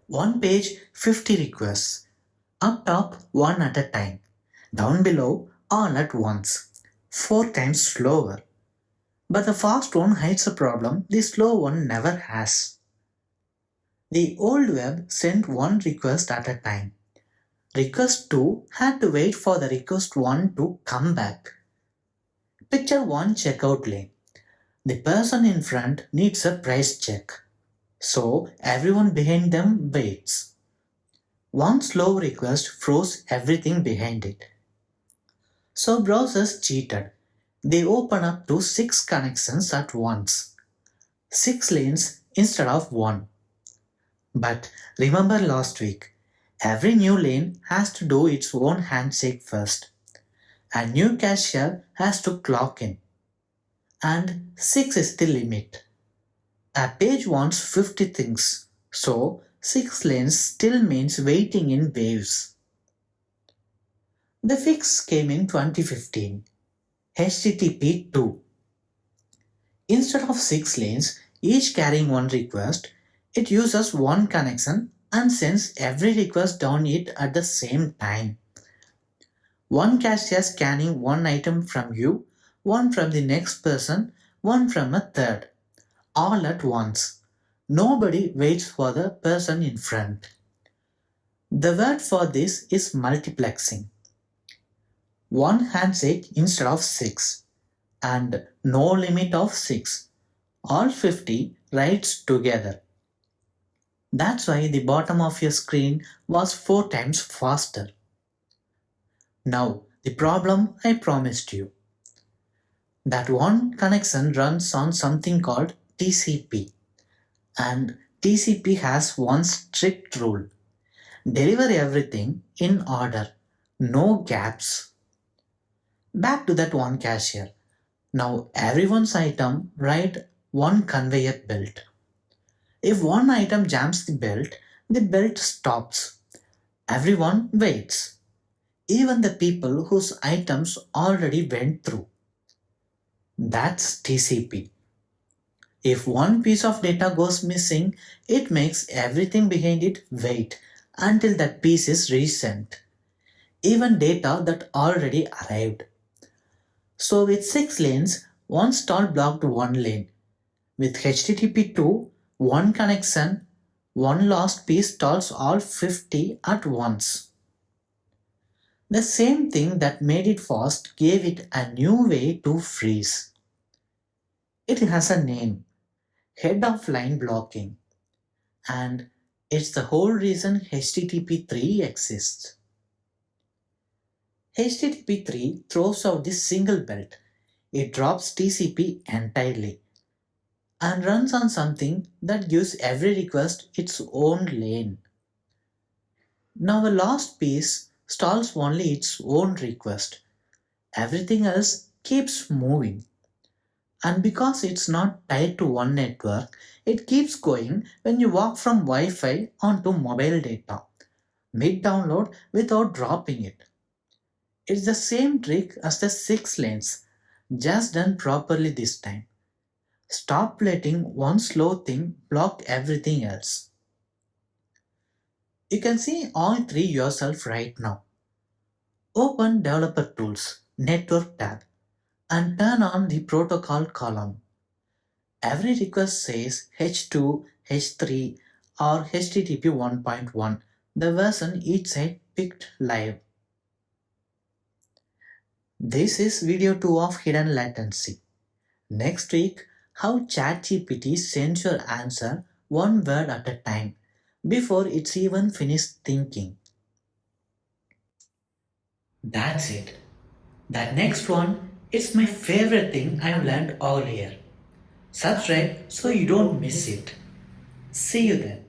One page, 50 requests. Up top, one at a time. Down below, all at once. 4 times slower. But the fast one hides a problem the slow one never has. The old web sent one request at a time. Request 2 had to wait for the request 1 to come back. Picture one checkout lane. The person in front needs a price check. So everyone behind them waits. One slow request froze everything behind it. So browsers cheated. They open up to 6 connections at once. 6 lanes instead of 1. But remember last week, every new lane has to do its own handshake first. A new cashier has to clock in. And 6 is the limit. A page wants 50 things, so 6 lanes still means waiting in waves. The fix came in 2015, HTTP 2. Instead of 6 lanes, each carrying one request, it uses one connection and sends every request down it at the same time. One cashier scanning one item from you, one from the next person, one from a third. All at once. Nobody waits for the person in front. The word for this is multiplexing. One handshake instead of 6 and no limit of 6. All 50 writes together. That's why the bottom of your screen was 4 times faster. Now, the problem I promised you. That one connection runs on something called TCP. And TCP has one strict rule. Deliver everything in order. No gaps. Back to that one cashier. Now everyone's item ride one conveyor belt. If one item jams the belt stops. Everyone waits. Even the people whose items already went through. That's TCP. If one piece of data goes missing, it makes everything behind it wait until that piece is resent. Even data that already arrived. So with 6 lanes, one stall blocked one lane. With HTTP 2, one connection, one lost piece stalls all 50 at once. The same thing that made it fast gave it a new way to freeze. It has a name. Head of line blocking, and it's the whole reason HTTP 3 exists. HTTP 3 throws out this single belt. It drops TCP entirely and runs on something that gives every request its own lane. Now a lost piece stalls only its own request. Everything else keeps moving. And because it's not tied to one network, it keeps going when you walk from Wi-Fi onto mobile data, mid-download without dropping it. It's the same trick as the 6 lanes, just done properly this time. Stop letting one slow thing block everything else. You can see all 3 yourself right now. Open Developer Tools, Network tab, and turn on the protocol column. Every request says H2, H3 or HTTP 1.1, the version each side picked live. This is video 2 of hidden latency. Next week, how ChatGPT sends your answer one word at a time before it's even finished thinking. That's it. That next one is my favorite thing I've learned all year. Subscribe so you don't miss it. See you then.